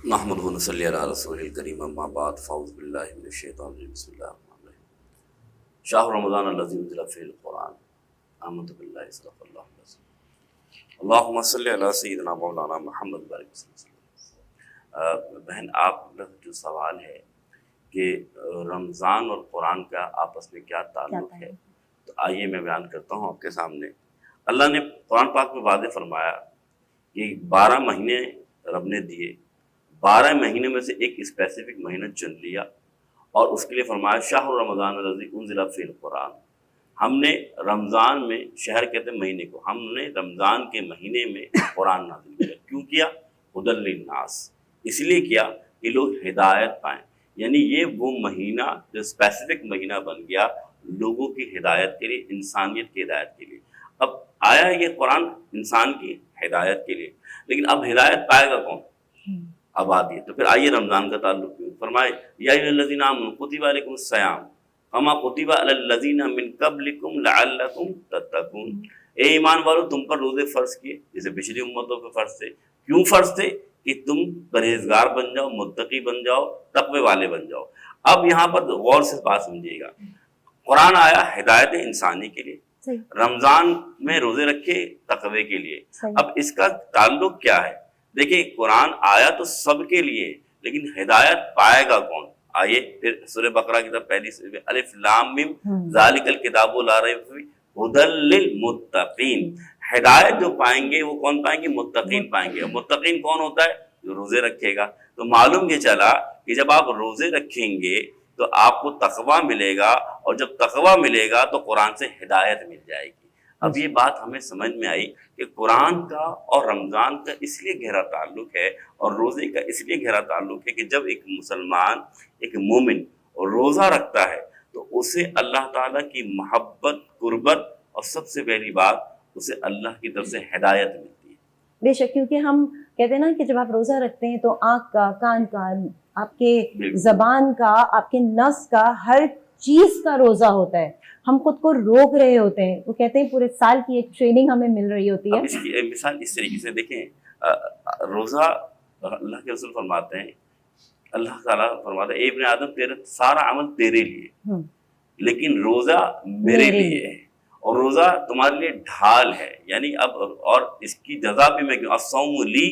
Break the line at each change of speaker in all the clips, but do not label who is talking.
नहमदुहु व नसल्ली अला रसूलिल करीम अम्मा बाद फ़अऊज़ु बिल्लाहि मिनश शैतानिर रजीम बिस्मिल्लाहिर रहमानिर रहीम शहर रमज़ान अल्लज़ी उनज़िला फ़ीहिल क़ुरआन आमनतु बिल्लाहि सदक़ल्लाहुल अज़ीम अल्लाहुम्मा सल्लि अला सय्यिदिना मौलाना मुहम्मद बारिक वसल्लम। बहन, आप लोग जो सवाल है कि रमज़ान और कुरान का आपस में क्या ताल्लुक़ है, तो आइए मैं बयान करता हूँ आपके सामने। अल्लाह ने कुरान पाक में वाज़ेह फरमाया कि 12 महीने रब ने दिए, 12 महीने में से एक स्पेसिफिक महीना चुन लिया और उसके लिए फरमाया शहर रमज़ान अल्लज़ी उनज़िला फ़ीहिल क़ुरआन। हमने रमज़ान में, शहर कहते हैं महीने को, हमने रमज़ान के महीने में कुरान नाज़िल किया। क्यों किया? हुदल लिन्नास, इसलिए किया कि लोग हिदायत पाएँ। यानी ये वो महीना जो स्पेसिफिक महीना बन गया लोगों की हिदायत के लिए, इंसानियत की हिदायत के लिए। अब आया ये कुरान इंसान की हिदायत के लिए, लेकिन अब हिदायत पाएगा कौन? आबादी। तो फिर आइए रमज़ान का ताल्लुक क्यों? फरमाए या अय्युहल्लज़ीना आमनू कुतिबा अलैकुमुस्सियाम कमा कुतिबा अलल्लज़ीना मिन क़ब्लिकुम लअल्लकुम तत्तक़ून। ए ईमान वालों, तुम पर रोज़े फ़र्ज़ किए जैसे पिछली उम्मतों पे फ़र्ज़ थे। क्यों फ़र्ज़ थे? कि तुम परहेज़गार बन जाओ, मुत्तकी बन जाओ, तक़वे वाले बन जाओ। अब यहाँ पर गौर से बात समझिएगा, कुरान आया हिदायत इंसानी के लिए, रमज़ान में रोज़े रखे तक़वे के लिए। अब इसका ताल्लुक क्या है? देखिए, कुरान आया तो सबके लिए, लेकिन हिदायत पाएगा कौन? आइए फिर सूरह बकरा की तरफ पहली सूरह में अलिफ लाम मीम ज़ालिकल किताबु ला रैब फीह हुदल लिल मुत्तकीन। हिदायत जो पाएंगे वो कौन पाएंगे? मुत्तकीन पाएंगे। मुत्तकीन कौन होता है? जो रोजे रखेगा। तो मालूम ये चला कि जब आप रोजे रखेंगे तो आपको तकवा मिलेगा, और जब तकवा मिलेगा तो कुरान से हिदायत मिल जाएगी। अब ये बात हमें समझ में आई कि कुरान का और रमज़ान का इसलिए गहरा ताल्लुक है और रोज़े का इसलिए गहरा ताल्लुक है कि जब एक मुसलमान, एक मोमिन रोज़ा रखता है तो उसे अल्लाह ताला की मोहब्बत, कुर्बत और सबसे पहली बात उसे अल्लाह की तरफ से हिदायत मिलती है।
बेशक, क्योंकि हम कहते हैं ना कि जब आप रोज़ा रखते हैं तो आँख का, कान का, आपके ज़बान का, आपके नफ्स का, हर चीज़ का रोज़ा होता है। हम खुद को रोक रहे होते हैं। वो कहते हैं पूरे साल की एक ट्रेनिंग हमें मिल रही होती है।
अब इसकी एक मिसाल इस तरीके से देखें, रोज़ा अल्लाह के रसूल फरमाते हैं, अल्लाह ताला फरमाता है ए इब्ने आदम तेरा सारा अमल तेरे लिए, लेकिन रोज़ा मेरे लिए है, और रोज़ा तुम्हारे लिए ढाल है। यानी अब और इसकी जज़ा भी मैं क्यों, अस्सौमु ली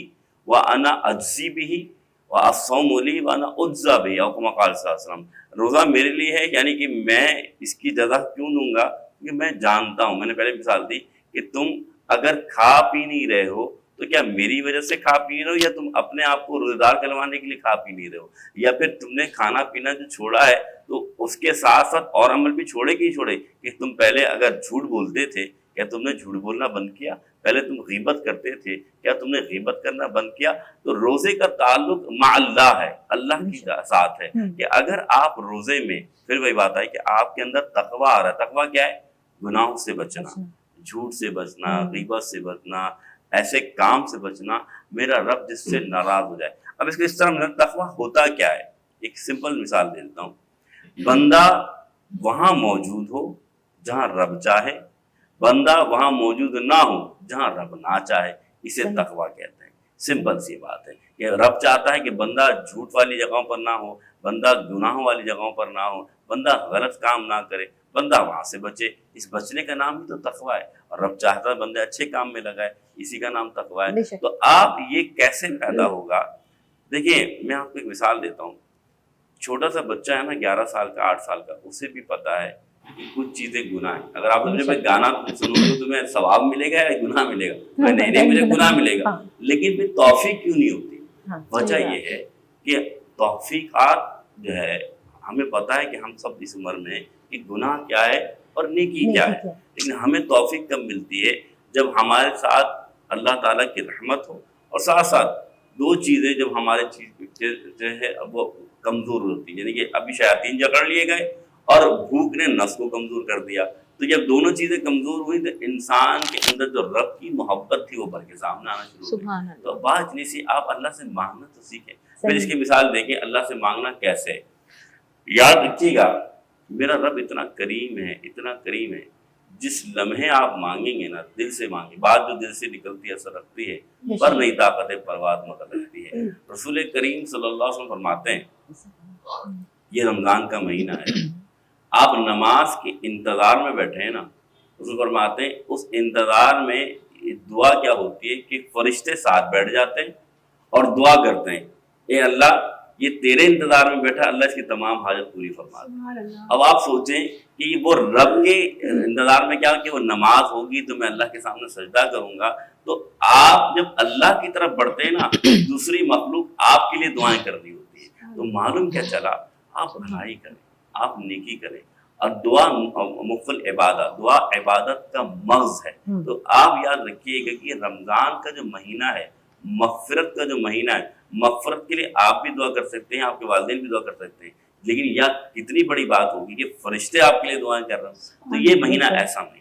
व अना अज्ज़ी बिही व अस्सौमु ली व अना उज्ज़ा बिही औ कमा क़ाल सल्लल्लाहु अलैहि वसल्लम। रोज़ा मेरे लिए है, यानी कि मैं इसकी जज़ा क्यों दूंगा? क्योंकि मैं जानता हूँ, मैंने पहले मिसाल दी कि तुम अगर खा पी नहीं रहे हो तो क्या मेरी वजह से खा पी रहे हो, या तुम अपने आप को रोजेदार कहलवाने के लिए खा पी नहीं रहे हो, या फिर तुमने खाना पीना जो छोड़ा है तो उसके साथ साथ और अमल भी छोड़े कि छोड़े? कि तुम पहले अगर झूठ बोलते थे, क्या तुमने झूठ बोलना बंद किया? पहले तुम गीबत करते थे, क्या तुमने गीबत करना बंद किया? तो रोजे का ताल्लुक मा अल्लाह है, अल्लाह के साथ है कि अगर आप रोजे में, फिर वही बात है कि आपके अंदर तकवा आ रहा है। तकवा क्या है? गुनाहों से बचना, झूठ से बचना, गीबत से बचना, ऐसे काम से बचना, मेरा रब जिससे नाराज हो जाए। अब इसके इस तरह तकवा होता क्या है? एक सिंपल मिसाल दे देता हूँ। बंदा वहां मौजूद हो जहां रब चाहे, बंदा वहां मौजूद ना हो जहां रब ना चाहे, इसे तकवा कहते हैं। सिंपल सी बात है कि रब चाहता है कि बंदा झूठ वाली जगहों पर ना हो, बंदा गुनाहों वाली जगहों पर ना हो, बंदा गलत काम ना करे, बंदा वहां से बचे। इस बचने का नाम ही तो तकवा है। और रब चाहता है बंदे अच्छे काम में लगाए, इसी का नाम तकवा है। तो आप ये कैसे पैदा होगा? देखिए, मैं आपको एक मिसाल देता हूँ। छोटा सा बच्चा है ना, 11 साल का, 8 साल का, उसे भी पता है कि कुछ चीजें गुनाह है। अगर आप मुझे गाना सुनोगे तो तुम्हें सवाब मिलेगा या गुनाह मिलेगा? नहीं, मुझे गुनाह मिलेगा। लेकिन फिर तौफीक क्यों नहीं होती? वजह ये है कि तौफीकात जो है, हमें पता है कि हम सब इस उम्र में कि गुनाह क्या है और नेकी क्या है, लेकिन हमें तौफीक कब मिलती है? जब हमारे साथ अल्लाह ताला की रहमत हो, और साथ साथ दो चीजें जब हमारे चीज जो है वो कमजोर होती है। यानी कि अभी शयातीन जकड़ लिए गए और भूख ने नस को कमजोर कर दिया। तो जब दोनों चीजें कमजोर हुई तो इंसान के अंदर जो रब की मोहब्बत थी वो भर के सामने आना शुरू हो गई। तो बात इतनी सी, आप अल्लाह से मांगना तो सीखें। फिर इसकी मिसाल देखें, अल्लाह से मांगना कैसे। याद रखिएगा, मेरा रब इतना करीम है, इतना करीम है, जिस लम्हे आप मांगेंगे ना, दिल से मांगे, बात जो दिल से निकलती है असर रखती है, पर नहीं ताकत परवाज़ मगर रखती है। ہے۔ رسول کریم صلی اللہ علیہ وسلم فرماتے ہیں یہ رمضان کا مہینہ ہے، آپ نماز کے انتظار میں بیٹھے ہیں نا، رسول فرماتے ہیں اس انتظار میں دعا کیا ہوتی ہے کہ فرشتے ساتھ بیٹھ جاتے ہیں اور دعا کرتے ہیں، اے اللہ یہ تیرے انتظار میں بیٹھا، اللہ اس کی تمام حاجت پوری فرما دے۔ اب آپ سوچیں کہ وہ رب کے انتظار میں کیا کہ وہ نماز ہوگی تو میں اللہ کے سامنے سجدہ کروں گا، تو آپ جب اللہ کی طرف بڑھتے ہیں نا، دوسری مخلوق آپ کے لیے دعائیں کر رہی ہوتی ہے، تو معلوم کیا چلا، آپ بھلائی کریں، آپ نیکی کریں، اور دعا مفل عبادت، دعا عبادت کا مغز ہے۔ تو آپ یاد رکھیے گا کہ رمضان کا جو مہینہ ہے، مغفرت کا جو مہینہ ہے، مغفرت کے لیے آپ بھی دعا کر سکتے ہیں، آپ کے والدین بھی دعا کر سکتے ہیں، لیکن یا کتنی بڑی بات ہوگی کہ فرشتے آپ کے لیے دعائیں کر رہے ہیں، تو یہ مہینہ ایسا نہیں